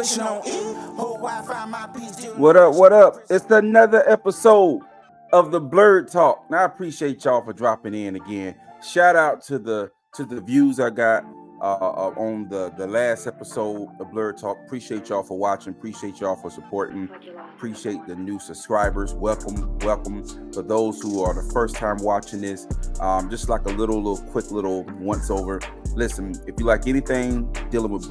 What up? What up? It's another episode of the Blurred Talk. Now I appreciate y'all for dropping in again. Shout out to the views I got on the last episode of Blurred Talk. Appreciate y'all for watching. Appreciate y'all for supporting. Appreciate the new subscribers. Welcome. For those who are the first time watching this, just like a quick once over. Listen, if you like anything dealing with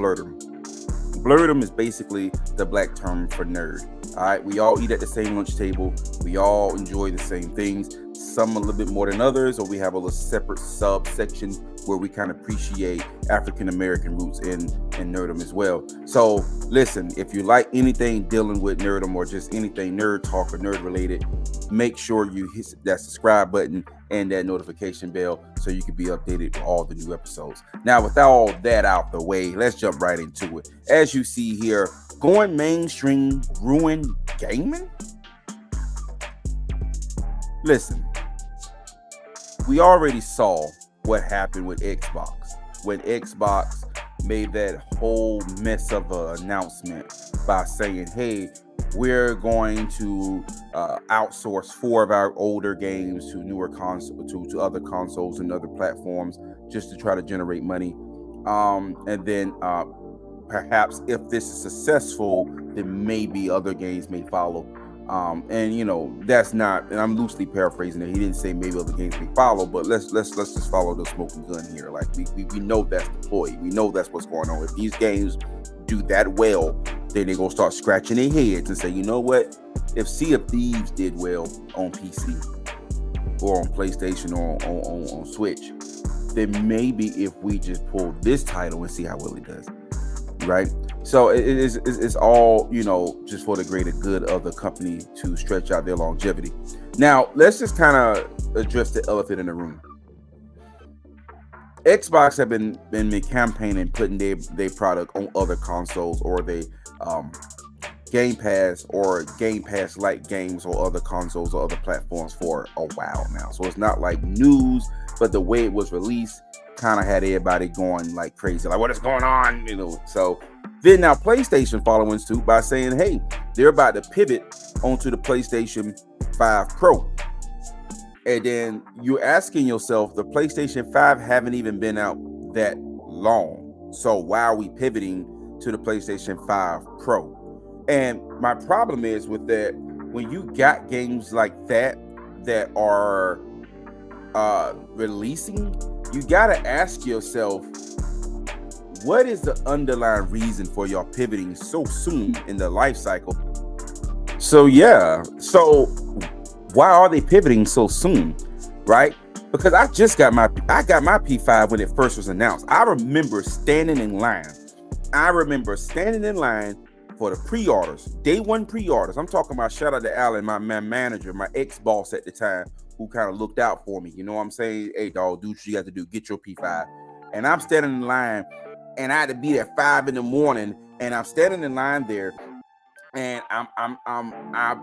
blerdom is basically the black term for nerd. All right, we all eat at the same lunch table. We all enjoy the same things. Some a little bit more than others, or we have a little separate subsection where we kind of appreciate African American roots in nerdom as well. So listen, if you like anything dealing with nerdom or just anything nerd talk or nerd related, make sure you hit that subscribe button and that notification bell so you can be updated with all the new episodes. Now, with all that out the way, let's jump right into it. As you see here, going mainstream ruin gaming? Listen, we already saw what happened with Xbox when Xbox made that whole mess of an announcement by saying, hey, we're going to outsource 4 of our older games to newer to other consoles and other platforms just to try to generate money. And then perhaps if this is successful, then maybe other games may follow. And you know, that's not, and I'm loosely paraphrasing it. He didn't say maybe other games may follow, but let's just follow the smoking gun here. Like we know that's the ploy. We know that's what's going on. If these games do that well, then they're gonna start scratching their heads and say, you know what? If Sea of Thieves did well on PC or on PlayStation or on Switch, then maybe if we just pull this title and see how well it does, right? So it's all, you know, just for the greater good of the company to stretch out their longevity. Now, let's just kind of address the elephant in the room. Xbox have been campaigning, putting their product on other consoles or they Game Pass or Game Pass like games or other consoles or other platforms for a while now. So it's not like news, but the way it was released kind of had everybody going like crazy, like what is going on, you know? So then now PlayStation following suit by saying, hey, they're about to pivot onto the PlayStation 5 Pro. And then you're asking yourself, the PlayStation 5 haven't even been out that long. So why are we pivoting to the PlayStation 5 Pro? And my problem is with that, when you got games like that are releasing, you got to ask yourself, what is the underlying reason for y'all pivoting so soon in the life cycle? So yeah, so why are they pivoting so soon, right? Because I got my P5 when it first was announced. I remember standing in line for the pre-orders, day one pre-orders. I'm talking about, shout out to Alan, my manager, my ex-boss at the time, who kind of looked out for me. You know what I'm saying? Hey, dog, do what you got to do. Get your P5. And I'm standing in line, and I had to be there 5 a.m, and I'm standing in line there, and I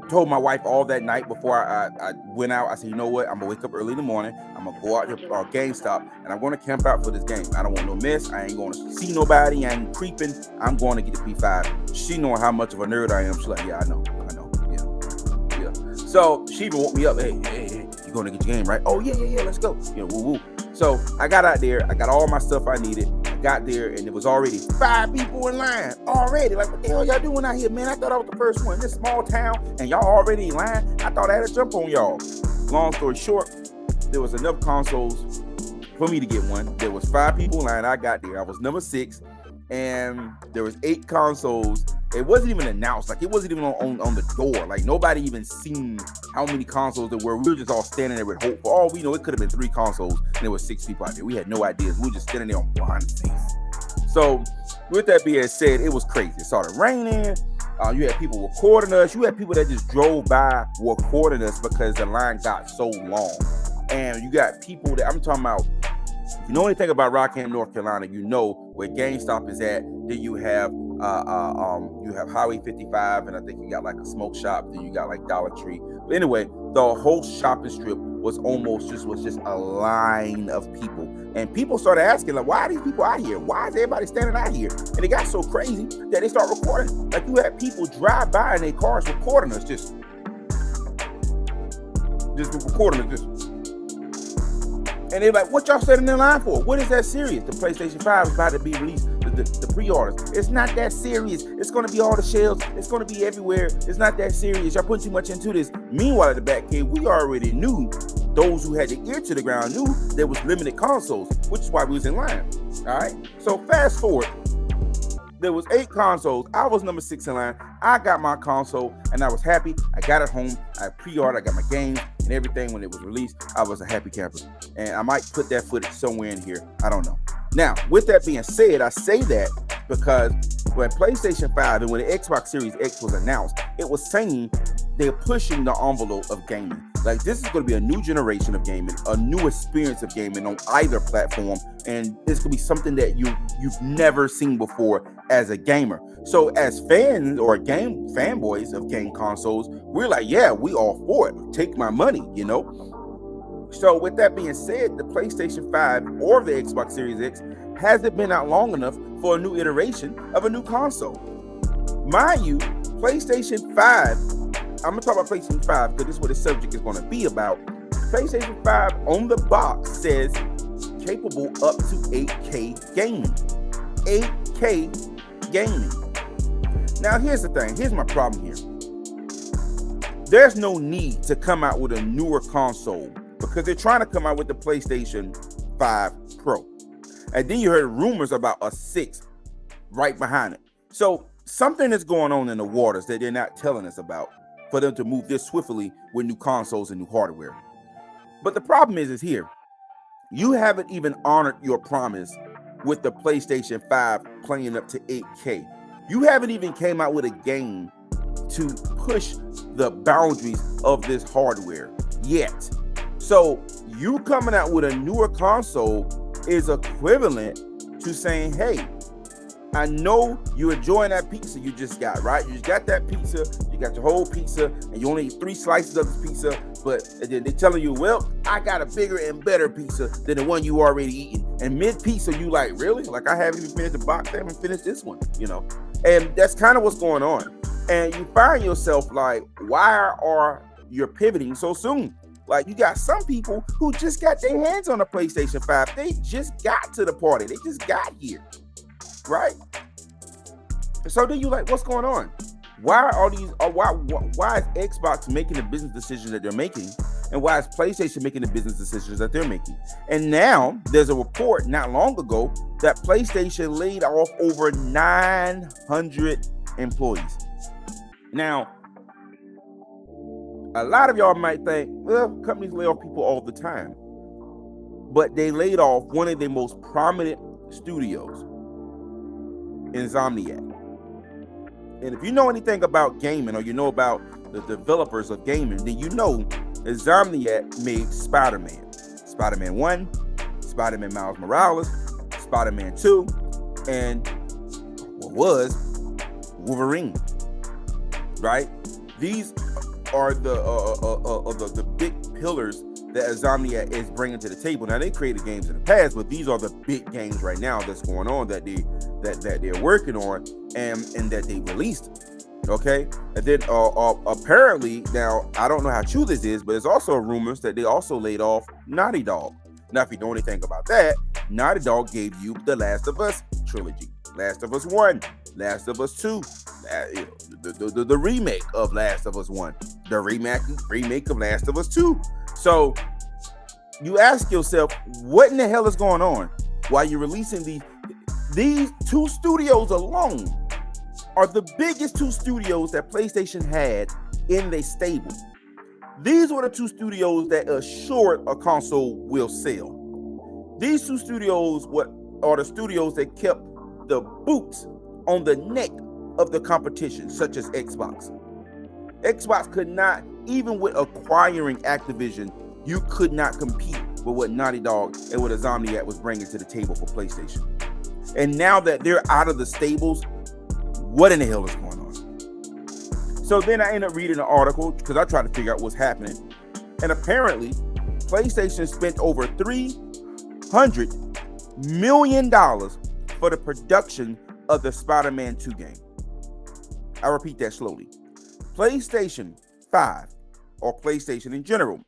told my wife all that night before I went out. I said, you know what? I'm gonna wake up early in the morning. I'm gonna go out to GameStop, and I'm gonna camp out for this game. I don't want no mess. I ain't gonna see nobody. I ain't creeping. I'm going to get the P5. She knowing how much of a nerd I am. She's like, yeah, I know. Yeah. So she even woke me up. Hey, you gonna get your game, right? Oh yeah, let's go. You know, woo. So I got out there. I got all my stuff I needed. I got there, and there was already 5 people in line already. Like, what the hell y'all doing out here, man? I thought I was the first one in this small town, and y'all already in line. I thought I had to jump on y'all. Long story short, there was enough consoles for me to get one. There was 5 people in line. I got there. I was number 6, and there was 8 consoles. It wasn't even announced. Like, it wasn't even on the door. Like, nobody even seen how many consoles there were. We were just all standing there with hope. For all we know, it could have been 3 consoles, and there were 6 people out there. We had no ideas. We were just standing there on blind faith. So, with that being said, it was crazy. It started raining. You had people recording us. You had people that just drove by recording us because the line got so long. And you got people that, I'm talking about, if you know anything about Rockham, North Carolina, you know where GameStop is at. Then you have Highway 55, and I think you got like a smoke shop. Then you got like Dollar Tree. But anyway, the whole shopping strip was just a line of people. And people started asking, like, why are these people out here? Why is everybody standing out here? And it got so crazy that they start recording. Like, you had people drive by in their cars recording us, just recording us, and they're like, what y'all standing in line for? What is that serious? The PlayStation 5 is about to be released, the pre-orders. It's not that serious. It's going to be all the shelves. It's going to be everywhere. It's not that serious. Y'all putting too much into this. Meanwhile, at the back cave, we already knew, those who had the ear to the ground knew there was limited consoles, which is why we was in line. All right? So fast forward. There was 8 consoles. I was number 6 in line. I got my console, and I was happy. I got it home. I pre-ordered. I got my games and everything when it was released. I was a happy camper. And I might put that footage somewhere in here. I don't know. Now, with that being said, I say that because when PlayStation 5 and when the Xbox Series X was announced, it was saying they're pushing the envelope of gaming. Like, this is going to be a new generation of gaming, a new experience of gaming on either platform, and it's going to be something that you've never seen before as a gamer. So as fans or game fanboys of game consoles, we're like, yeah, we all for it. Take my money, you know? So with that being said, the PlayStation 5 or the Xbox Series X hasn't been out long enough for a new iteration of a new console. Mind you, PlayStation 5, I'm going to talk about PlayStation 5 because this is what the subject is going to be about. PlayStation 5 on the box says capable up to 8K gaming. 8K gaming. Now, here's the thing. Here's my problem here. There's no need to come out with a newer console because they're trying to come out with the PlayStation 5 Pro. And then you heard rumors about a 6 right behind it. So something is going on in the waters that they're not telling us about for them to move this swiftly with new consoles and new hardware. But the problem is here. You haven't even honored your promise with the PlayStation 5 playing up to 8K. You haven't even came out with a game to push the boundaries of this hardware yet. So you coming out with a newer console is equivalent to saying, hey, I know you're enjoying that pizza you just got, right? You just got that pizza, you got your whole pizza, and you only eat 3 slices of the pizza, but then they're telling you, well, I got a bigger and better pizza than the one you already eaten. And mid-pizza, you like, really? Like, I haven't even finished the box, I haven't finished this one, you know? And that's kind of what's going on. And you find yourself like, why are you pivoting so soon? Like, you got some people who just got their hands on a PlayStation 5. They just got to the party. They just got here, right? So then you like, what's going on? Why are these? Why is Xbox making the business decisions that they're making, and why is PlayStation making the business decisions that they're making? And now there's a report not long ago that PlayStation laid off over 900 employees. Now, a lot of y'all might think, well, companies lay off people all the time. But they laid off one of the most prominent studios, Insomniac. And if you know anything about gaming, or you know about the developers of gaming, then you know Insomniac made Spider-Man. Spider-Man 1, Spider-Man Miles Morales, Spider-Man 2, and what was Wolverine. Right? These are the big pillars that Insomniac is bringing to the table. Now, they created games in the past, but these are the big games right now that's going on that they're working on and that they released. Okay, and then apparently, now I don't know how true this is, but there's also rumors that they also laid off Naughty Dog. Now, if you know anything about that, Naughty Dog gave you the Last of Us trilogy, Last of Us 1, Last of Us 2, the remake of Last of Us 1, the remake of Last of Us 2. So you ask yourself, what in the hell is going on? While you're releasing these 2 studios alone are the biggest 2 studios that PlayStation had in their stable. These were the 2 studios that assured a console will sell. These 2 studios are the studios that kept the boots on the neck of the competition, such as Xbox. Xbox could not, even with acquiring Activision, you could not compete with what Naughty Dog and what Insomniac was bringing to the table for PlayStation. And now that they're out of the stables, what in the hell is going on? So then I end up reading an article because I tried to figure out what's happening. And apparently, PlayStation spent over $300 million for the production of the Spider-Man 2 game. I repeat that slowly. PlayStation 5, or PlayStation in general,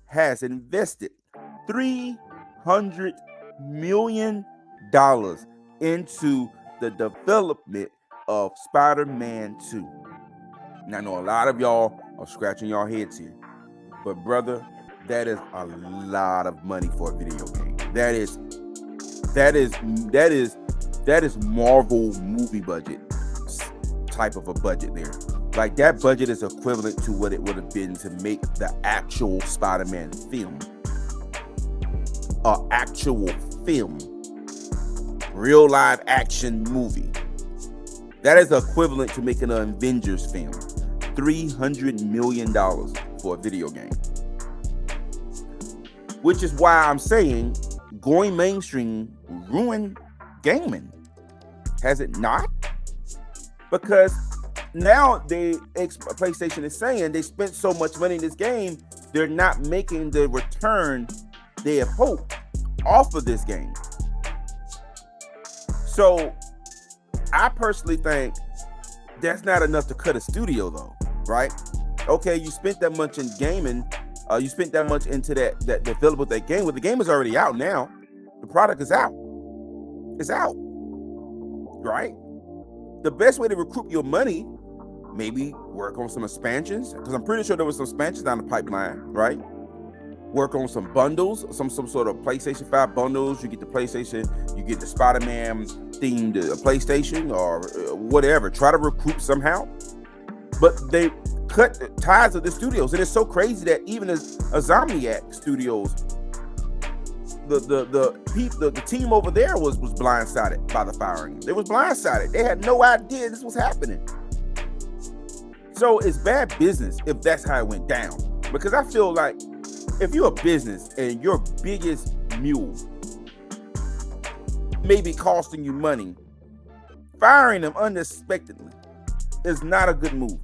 has invested $300 million into the development of Spider-Man 2. Now, I know a lot of y'all are scratching your heads here, but brother, that is a lot of money for a video game. That is Marvel movie budget type of a budget there. Like, that budget is equivalent to what it would have been to make the actual Spider-Man film. An actual film. Real live action movie. That is equivalent to making an Avengers film. $300 million for a video game. Which is why I'm saying going mainstream ruined gaming. Has it not? Because now PlayStation is saying they spent so much money in this game, they're not making the return they have hoped off of this game. So I personally think that's not enough to cut a studio though, right? Okay, you spent that much in gaming, you spent that much into that development of that game. Well, the game is already out now. The product is out. It's out, right? The best way to recoup your money, maybe work on some expansions, because I'm pretty sure there was some expansions down the pipeline, right? Work on some bundles, some sort of PlayStation 5 bundles. You get the PlayStation, you get the Spider-Man themed PlayStation or whatever. Try to recoup somehow. But they cut ties of the studios, and it's so crazy that even as Insomniac Studios, the team over there was blindsided by the firing. They was blindsided. They had no idea this was happening. So it's bad business if that's how it went down. Because I feel like if you're a business and your biggest mule may be costing you money, firing them unexpectedly is not a good move.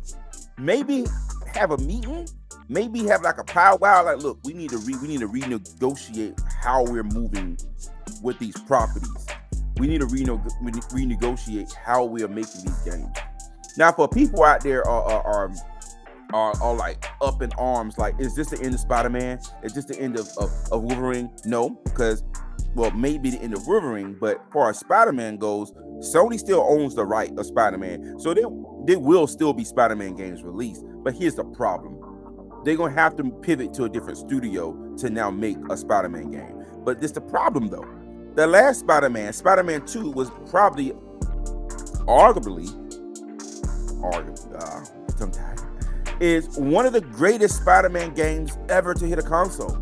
Maybe have a meeting, maybe have like a powwow, like, look, we need to renegotiate how we're moving with these properties. We need to renegotiate how we are making these games. Now, for people out there are like up in arms, like, is this the end of Spider-Man? Is this the end of Wolverine? No, because, well, maybe the end of Wolverine, but as far as Spider-Man goes, Sony still owns the right of Spider-Man. So there will still be Spider-Man games released. But here's the problem. They're going to have to pivot to a different studio to now make a Spider-Man game. But this the problem, though. The last Spider-Man 2, was probably sometimes is one of the greatest Spider-Man games ever to hit a console.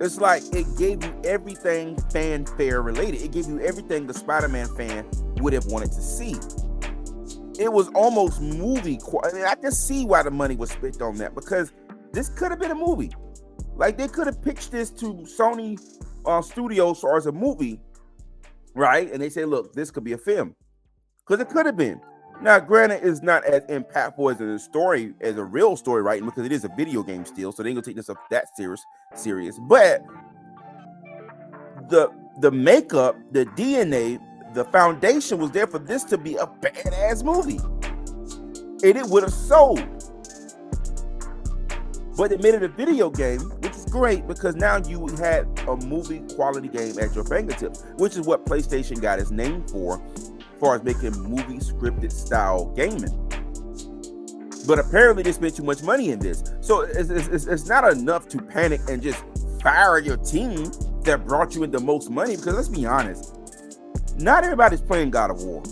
It's like it gave you everything fanfare related. It gave you everything the Spider-Man fan would have wanted to see. It was almost movie quality. I can see why the money was spent on that, because this could have been a movie. Like, they could have pitched this to Sony Studios as a movie, right? And they say, look, this could be a film, because it could have been. Now, granted, it's not as impactful as a story, as a real story writing, because it is a video game still, so they ain't gonna take this up that serious. But the makeup, the DNA, the foundation was there for this to be a badass movie, and it would have sold. But they made it a video game, which is great, because now you had a movie quality game at your fingertips, which is what PlayStation got its name for, as far as making movie scripted style gaming. But apparently they spent too much money in this. So it's not enough to panic and just fire your team that brought you in the most money, because let's be honest, not everybody's playing God of War.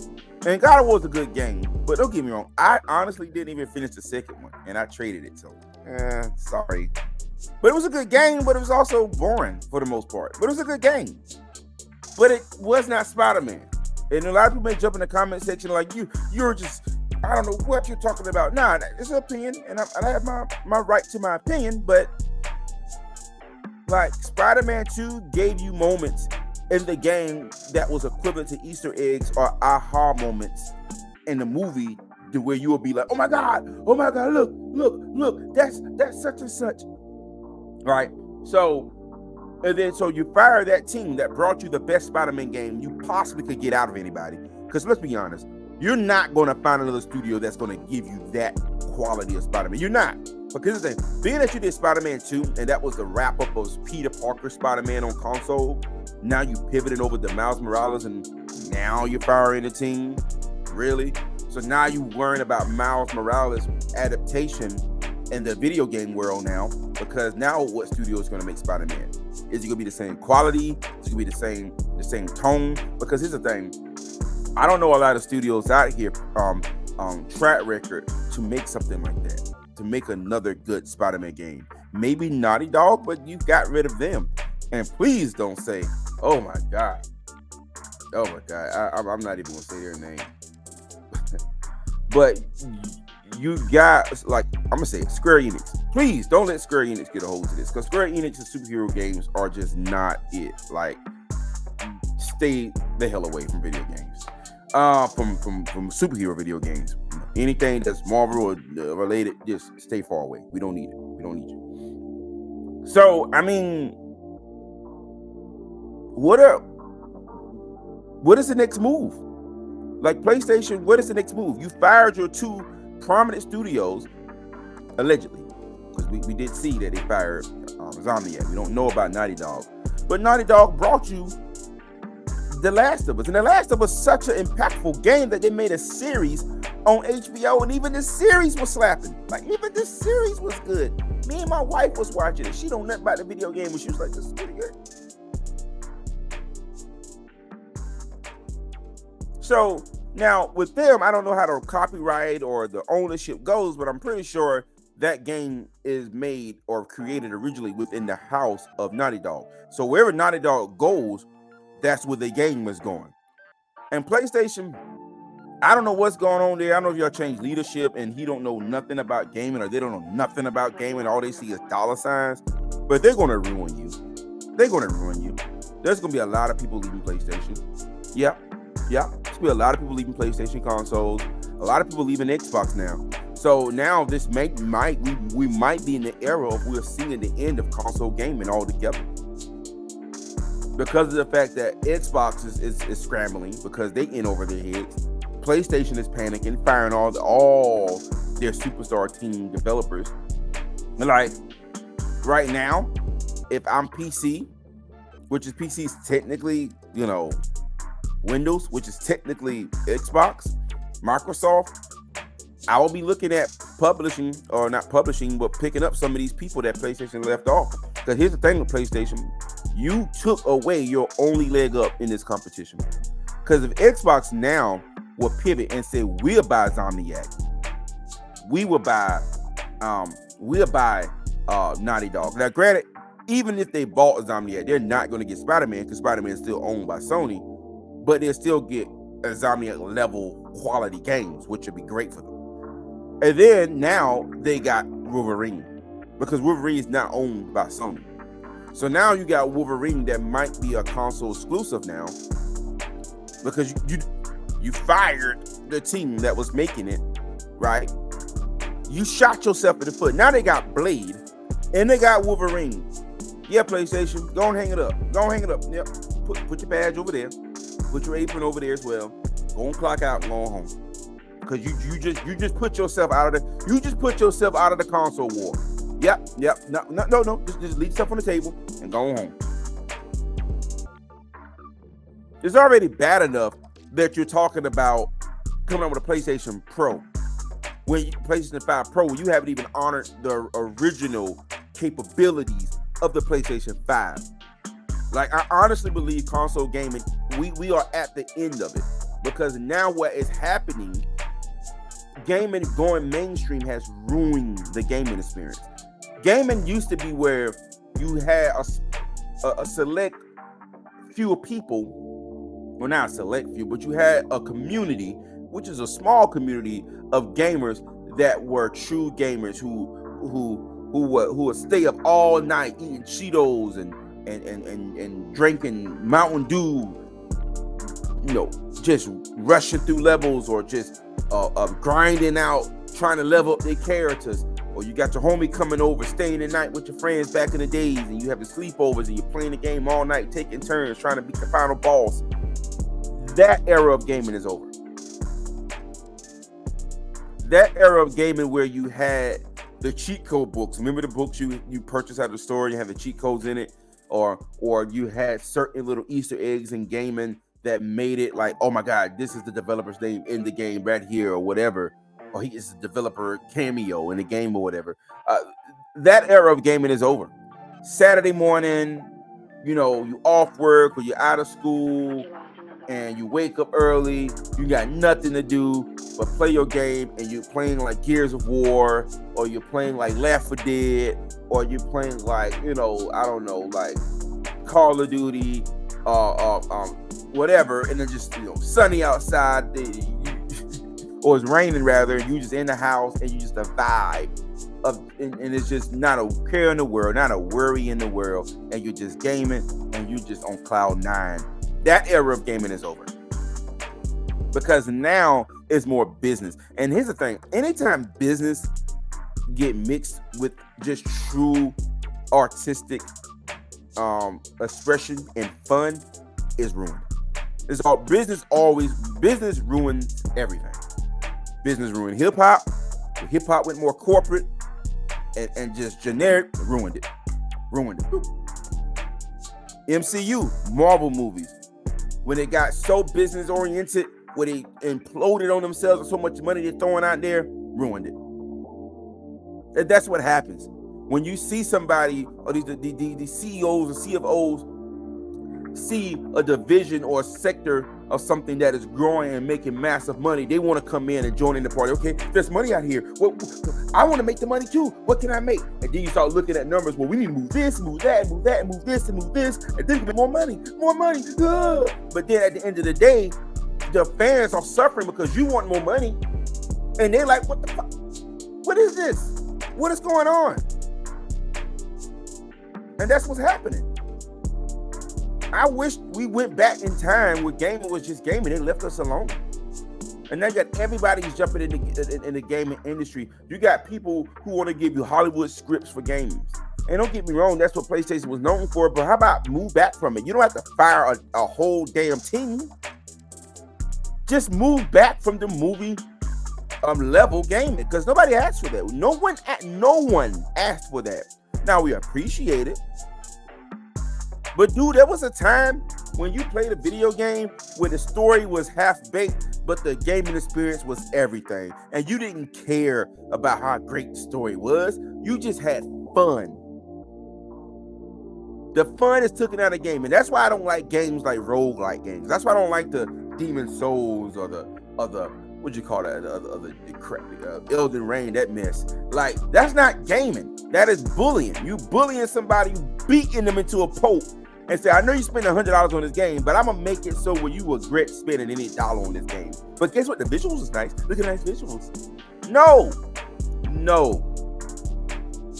And God of War is a good game, but don't get me wrong, I honestly didn't even finish the second one, and I traded it, so sorry. But it was a good game, but it was also boring for the most part. But it was a good game. But it was not Spider-Man. And a lot of people may jump in the comment section like, you're just, I don't know what you're talking about. Nah, it's an opinion, and I have my right to my opinion, but like, Spider-Man 2 gave you moments in the game that was equivalent to Easter eggs or aha moments in the movie, to where you will be like, oh my God, look, that's such and such. Right? So, and then so you fire that team that brought you the best Spider-Man game you possibly could get out of anybody. Because let's be honest, you're not going to find another studio that's going to give you that quality of Spider-Man. You're not. Because the thing, being that you did Spider-Man 2, and that was the wrap-up of Peter Parker Spider-Man on console, now you pivoted over to Miles Morales, and now you're firing the team. Really? So now you worrying about Miles Morales adaptation in the video game world now, because now what studio is going to make Spider-Man? Is it going to be the same quality? Is it going to be the same tone? Because here's the thing, I don't know a lot of studios out here track record to make something like that, to make another good Spider-Man game. Maybe Naughty Dog, but you got rid of them. And please don't say, oh my God, I'm not even gonna say their name. But you got, like, I'm gonna say it, Square Enix. Please don't let Square Enix get a hold of this, because Square Enix's superhero games are just not it. Like, stay the hell away from video games. From superhero video games. Anything that's Marvel or related, just stay far away. We don't need it. We don't need you. So, I mean, what is the next move? Like, PlayStation, what is the next move? You fired your two prominent studios, allegedly, because we did see that they fired Insomniac. We don't know about Naughty Dog, but Naughty Dog brought you The Last of Us, and The Last of Us is such an impactful game that they made a series on HBO, and even this series was slapping. Like, even this series was good. Me and my wife was watching it. She don't know nothing about the video game, but she was like, this is pretty good. So now with them, I don't know how the copyright or the ownership goes, but I'm pretty sure that game is made or created originally within the house of Naughty Dog. So wherever Naughty Dog goes, that's where the game is going. And PlayStation, I don't know what's going on there. I don't know if y'all changed leadership and he don't know nothing about gaming, or they don't know nothing about gaming. All they see is dollar signs, but they're going to ruin you. They're going to ruin you. There's going to be a lot of people leaving PlayStation. Yeah. There's going to be a lot of people leaving PlayStation consoles. A lot of people leaving Xbox now. So now this we might be in the era of we're seeing the end of console gaming altogether, because of the fact that Xbox is scrambling because they in over their heads. PlayStation is panicking, firing all their superstar team developers. And like right now, if I'm PC, which is PC's technically, Windows, which is technically Xbox, Microsoft, I will be looking at publishing, or not publishing, but picking up some of these people that PlayStation left off. Because here's the thing with PlayStation, you took away your only leg up in this competition. Because if Xbox now will pivot and say, we'll buy Insomniac, we'll buy Naughty Dog. Now granted, even if they bought Insomniac, they're not going to get Spider-Man, because Spider-Man is still owned by Sony, but they'll still get Insomniac level quality games, which would be great for them. And then now they got Wolverine, because Wolverine is not owned by Sony. So now you got Wolverine that might be a console exclusive now, because you fired the team that was making it, right? You shot yourself in the foot. Now they got Blade and they got Wolverine. Yeah, PlayStation, go and hang it up. Go and hang it up. Yep. Put your badge over there. Put your apron over there as well. Go and clock out and go home. Because you just put yourself out of the console war. Yep. No. Just leave stuff on the table and go home. It's already bad enough that you're talking about coming up with a PlayStation Pro. When PlayStation 5 Pro, you haven't even honored the original capabilities of the PlayStation 5. Like, I honestly believe console gaming, we are at the end of it, because now what is happening, gaming going mainstream has ruined the gaming experience. Gaming used to be where you had a select few people, well, not a select few, but you had a community, which is a small community of gamers that were true gamers who would stay up all night eating Cheetos and drinking Mountain Dew, just rushing through levels, or just grinding out, trying to level up their characters, or you got your homie coming over, staying the night with your friends back in the days, and you have the sleepovers and you're playing the game all night, taking turns, trying to beat the final boss. That era of gaming is over. That era of gaming where you had the cheat code books. Remember the books you purchased out of the store, you have the cheat codes in it, or you had certain little Easter eggs in gaming that made it like, oh my God, this is the developer's name in the game right here, or whatever, or he is the developer cameo in the game or whatever. That era of gaming is over. Saturday morning, you off work or you're out of school and you wake up early, you got nothing to do but play your game, and you're playing like Gears of War, or you're playing like Left 4 Dead, or you're playing like, I don't know, like Call of Duty, whatever, and it's just sunny outside, or it's raining rather, and you just in the house and you just a vibe and it's just not a care in the world, not a worry in the world, and you're just gaming and you just on cloud 9. That era of gaming is over, because now it's more business. And here's the thing: anytime business get mixed with just true artistic expression and fun, is ruined. It's all business. Business ruins everything. Business ruined hip hop. Hip hop went more corporate and just generic. Ruined it. MCU, Marvel movies, when they got so business oriented, where they imploded on themselves with so much money they're throwing out there, ruined it. And that's what happens when you see somebody, or the CEOs and CFOs see a division or a sector of something that is growing and making massive money. They want to come in and join in the party. Okay, there's money out here. Well, I want to make the money too. What can I make? And then you start looking at numbers. Well, we need to move this, move that, move that, move this, and move this, and then get more money. But then at the end of the day, the fans are suffering because you want more money, and they're like, "What the fuck? What is this? What is going on?" And that's what's happening. I wish we went back in time where gaming was just gaming. They left us alone. And now you got everybody who's jumping in the gaming industry. You got people who want to give you Hollywood scripts for games. And don't get me wrong, that's what PlayStation was known for. But how about move back from it? You don't have to fire a whole damn team. Just move back from the movie level gaming, because nobody asked for that. No one asked for that. Now we appreciate it. But dude, there was a time when you played a video game where the story was half-baked, but the gaming experience was everything. And you didn't care about how great the story was. You just had fun. The fun is taken out of gaming. That's why I don't like games like roguelike games. That's why I don't like the Demon Souls or the what'd you call that? The Elden Ring, that mess. Like, that's not gaming. That is bullying. You bullying somebody, you beating them into a pulp, and say, I know you spent $100 on this game, but I'm gonna make it so where you regret spending any dollar on this game. But guess what? The visuals is nice. Look at nice visuals. No.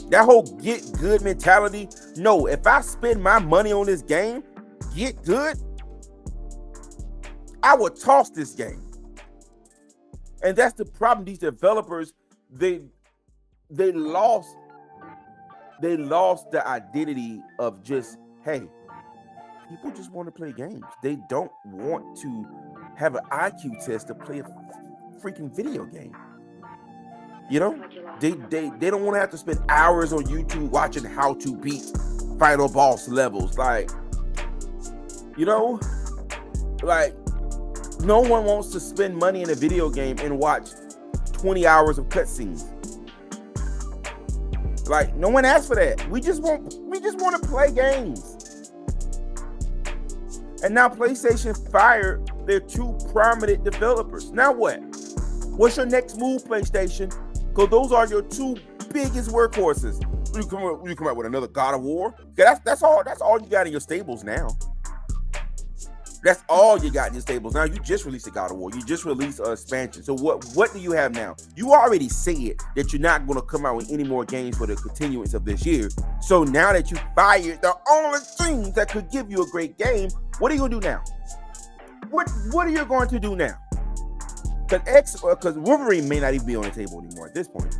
That whole get good mentality. No, if I spend my money on this game, get good, I would toss this game. And that's the problem. These developers, they lost the identity of just, hey, people just want to play games. They don't want to have an IQ test to play a freaking video game. They don't want to have to spend hours on YouTube watching how to beat final boss levels. Like no one wants to spend money in a video game and watch 20 hours of cutscenes. Like, no one asked for that. We just want to play games. And now PlayStation fired their two prominent developers. Now what? What's your next move, PlayStation? Because those are your two biggest workhorses. You come out with another God of War. That's all you got in your stables now. That's all you got in your stables. Now you just released a God of War. You just released an expansion. So what do you have now? You already said that you're not going to come out with any more games for the continuance of this year. So now that you fired the only thing that could give you a great game, what are you going to do now? What are you going to do now? Because Wolverine may not even be on the table anymore at this point.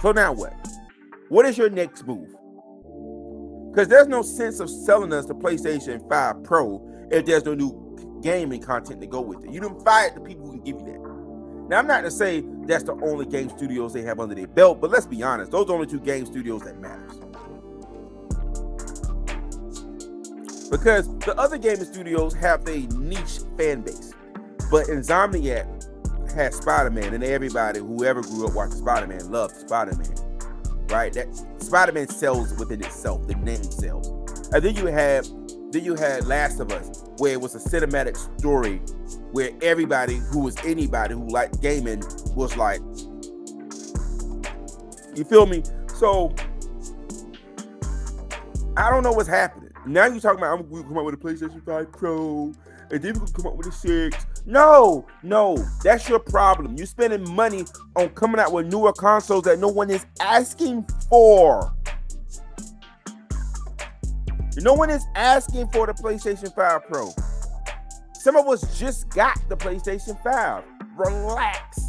So now what? What is your next move? Because there's no sense of selling us the PlayStation 5 Pro if there's no new gaming content to go with it. You done fired the people who can give you that. Now, I'm not to say that's the only game studios they have under their belt, but let's be honest, those are the only two game studios that matters. Because the other gaming studios have a niche fan base. But Insomniac has Spider-Man, and everybody, whoever grew up watching Spider-Man, loved Spider-Man. Right? That Spider-Man sells within itself, the name sells. And then you had Last of Us, where it was a cinematic story where everybody who liked gaming was like, you feel me? So I don't know what's happening. Now you're talking about I'm going to come out with a PlayStation 5 Pro, and then we're going to come out with a 6. No, that's your problem. You're spending money on coming out with newer consoles that no one is asking for. No one is asking for the PlayStation 5 Pro. Some of us just got the PlayStation 5. Relax.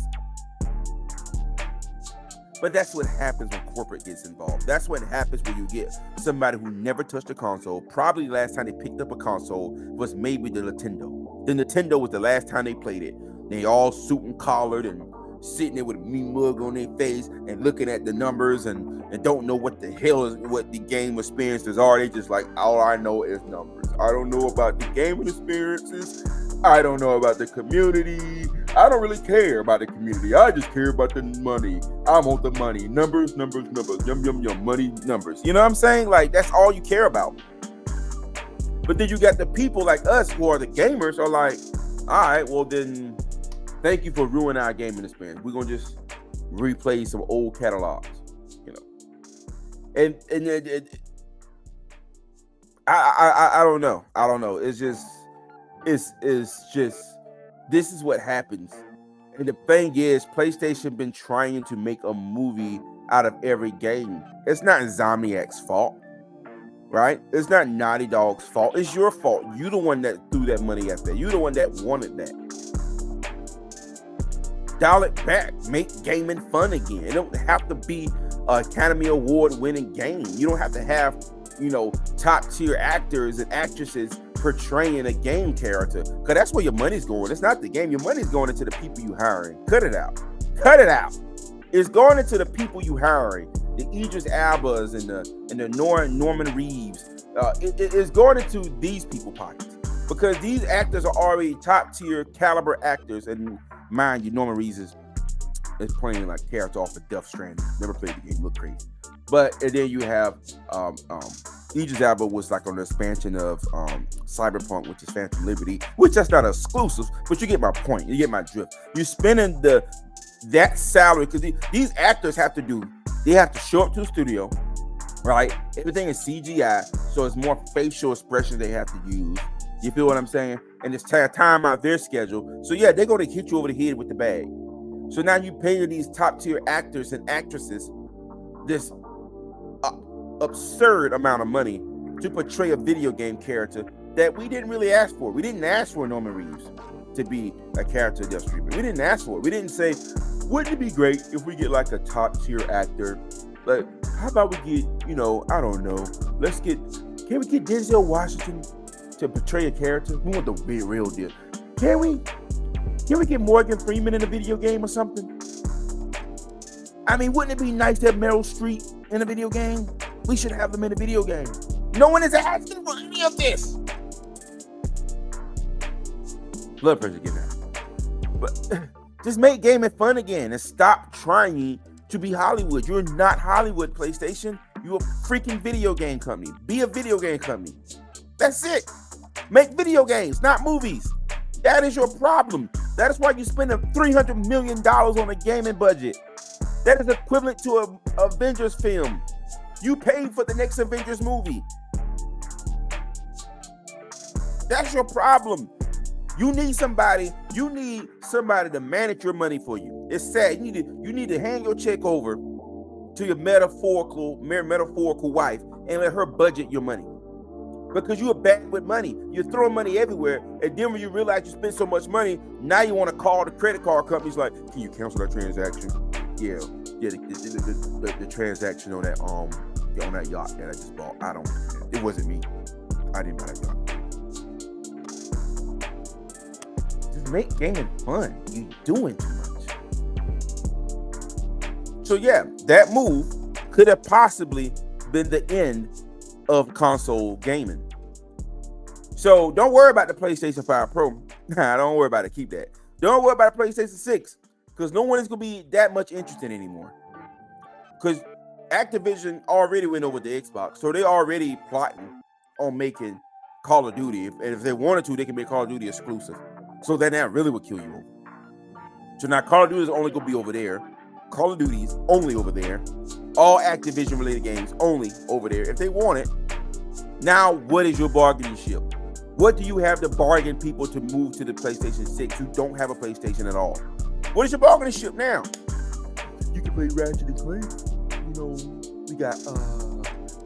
But that's what happens when corporate gets involved. That's what happens when you get somebody who never touched a console. Probably the last time they picked up a console was maybe the Nintendo. The Nintendo was the last time they played it. They all suit and collared and sitting there with a mean mug on their face and looking at the numbers and don't know what the hell is what the game experiences are. They just like, all I know is numbers. I don't know about the gaming experiences. I don't know about the community. I don't really care about the community. I just care about the money. I want the money. Numbers. Yum, money, numbers. You know what I'm saying? Like, that's all you care about. But then you got the people like us who are the gamers are like, all right, well then, thank you for ruining our gaming experience. We're going to just replay some old catalogs, you know. And I don't know. I don't know. It's just, this is what happens. And the thing is, PlayStation been trying to make a movie out of every game. It's not Insomniac's fault, right? It's not Naughty Dog's fault. It's your fault. You the one that threw that money at that. You the one that wanted that. Dial it back. Make gaming fun again. It don't have to be an Academy Award winning game. You don't have to have, top tier actors and actresses portraying a game character, because that's where your money's going. It's not the game. Your money's going into the people you hiring. Cut it out. It's going into the people you hiring, the Idris Elbas and the Norman Reeves. It's going into these people pockets, because these actors are already top tier caliber actors. And mind you, Norman Reeves is playing like character off of Death Stranding. Never played the game. Look crazy. But and then you have Idris Elba was like on the expansion of Cyberpunk, which is Phantom Liberty, which that's not exclusive, but you get my point. You get my drift. You're spending that salary because these actors have to show up to the studio, right? Everything is CGI, so it's more facial expressions they have to use. You feel what I'm saying? And it's time out their schedule. So yeah, they're going to hit you over the head with the bag. So now you pay these top tier actors and actresses this absurd amount of money to portray a video game character that we didn't really ask for. We didn't ask for Norman Reeves to be a character of Death Streamer. We didn't ask for it. We didn't say, wouldn't it be great if we get like a top tier actor? Like, how about we get, I don't know. Can we get Denzel Washington to portray a character? We want the real deal. Can we get Morgan Freeman in a video game or something? I mean, wouldn't it be nice to have Meryl Streep in a video game? We should have them in a video game. No one is asking for any of this. Blood pressure getting out. But just make gaming fun again and stop trying to be Hollywood. You're not Hollywood, PlayStation. You're a freaking video game company. Be a video game company. That's it. Make video games, not movies. That is your problem. That is why you're spending $300 million on a gaming budget. That is equivalent to an Avengers film. You paid for the next Avengers movie. That's your problem. You need somebody to manage your money for you. It's sad. You need to hand your check over to your metaphorical wife and let her budget your money. Because you are bad with money. You're throwing money everywhere. And then when you realize you spent so much money, now you want to call the credit card companies like, can you cancel that transaction? Yeah. Yeah, the transaction on that yacht that I just bought. It wasn't me. I didn't buy that yacht. Just make gaming fun. You doing too much. So yeah, that move could have possibly been the end of console gaming. So don't worry about the PlayStation 5 Pro. Nah, don't worry about it. Keep that. Don't worry about the PlayStation 6 because no one is going to be that much interested anymore. Because Activision already went over the Xbox, so they already plotting on making Call of Duty. If they wanted to, they can make Call of Duty exclusive. So then that really would kill you over. So now Call of Duty is only going to be over there. Call of Duty is only over there. All Activision related games only over there. If they want it, now what is your bargaining chip? What do you have to bargain people to move to the PlayStation 6 who don't have a PlayStation at all? What is your bargaining chip now? You can play Ratchet and Clank. You know, we got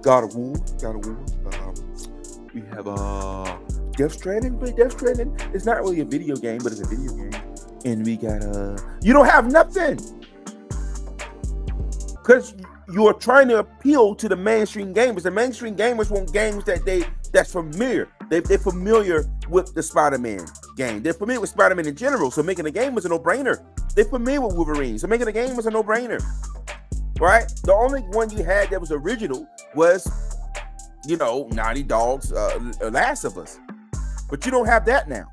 God of War. We have Death Stranding. Play Death Stranding. It's not really a video game, but it's a video game. And we got you don't have nothing. Because you're trying to appeal to the mainstream gamers. The mainstream gamers want games that's familiar. They're familiar with the Spider-Man game. They're familiar with Spider-Man in general. So making a game was a no-brainer. They're familiar with Wolverine. So making a game was a no-brainer. Right? The only one you had that was original was, Naughty Dog's Last of Us. But you don't have that now.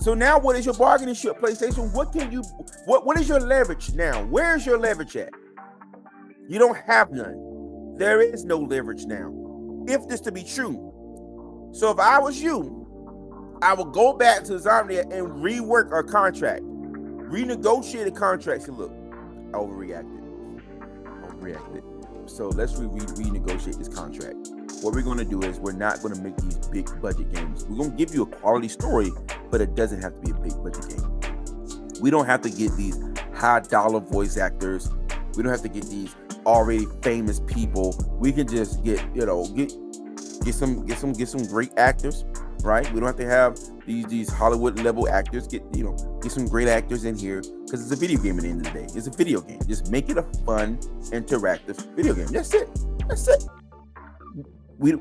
So now what is your bargaining chip, PlayStation? What is your leverage now? Where's your leverage at? You don't have none. There is no leverage now. If this to be true. So if I was you, I would go back to Zomnia and rework our contract. Renegotiate a contract. So look, I overreacted. So let's renegotiate this contract. What we're going to do is we're not going to make these big budget games. We're going to give you a quality story, but it doesn't have to be a big budget game. We don't have to get these high dollar voice actors. We don't have to get these already famous people. We can just get some great actors, right? We don't have to have these Hollywood level actors. Get some great actors in here because it's a video game at the end of the day. It's a video game. Just make it a fun, interactive video game. That's it. We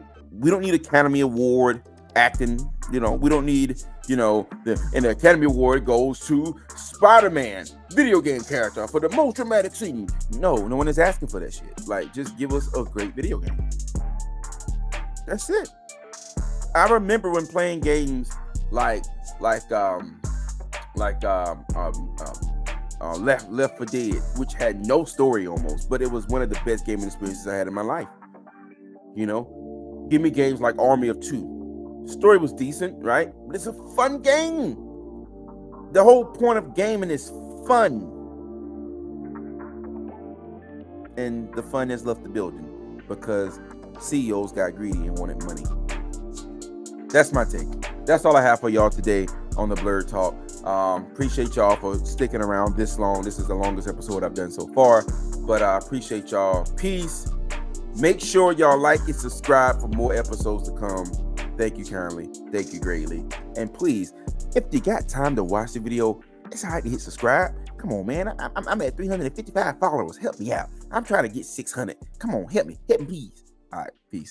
don't need Academy Award acting. We don't need the Academy Award goes to Spider-Man video game character for the most dramatic scene. No one is asking for that shit. Like, just give us a great video game. That's it. I remember when playing games like Left 4 Dead, which had no story almost, but it was one of the best gaming experiences I had in my life. Give me games like Army of Two. Story was decent, right? But it's a fun game. The whole point of gaming is fun. And the fun has left the building because CEOs got greedy and wanted money. That's my take. That's all I have for y'all today on the Blerd Talk. Appreciate y'all for sticking around this long. This is the longest episode I've done so far, but I appreciate y'all. Peace. Make sure y'all like and subscribe for more episodes to come. Thank you kindly. Thank you greatly. And please, if you got time to watch the video, it's hard to hit subscribe. Come on, man. I'm at 355 followers. Help me out. I'm trying to get 600. Come on, help me. Help me, please. All right, peace.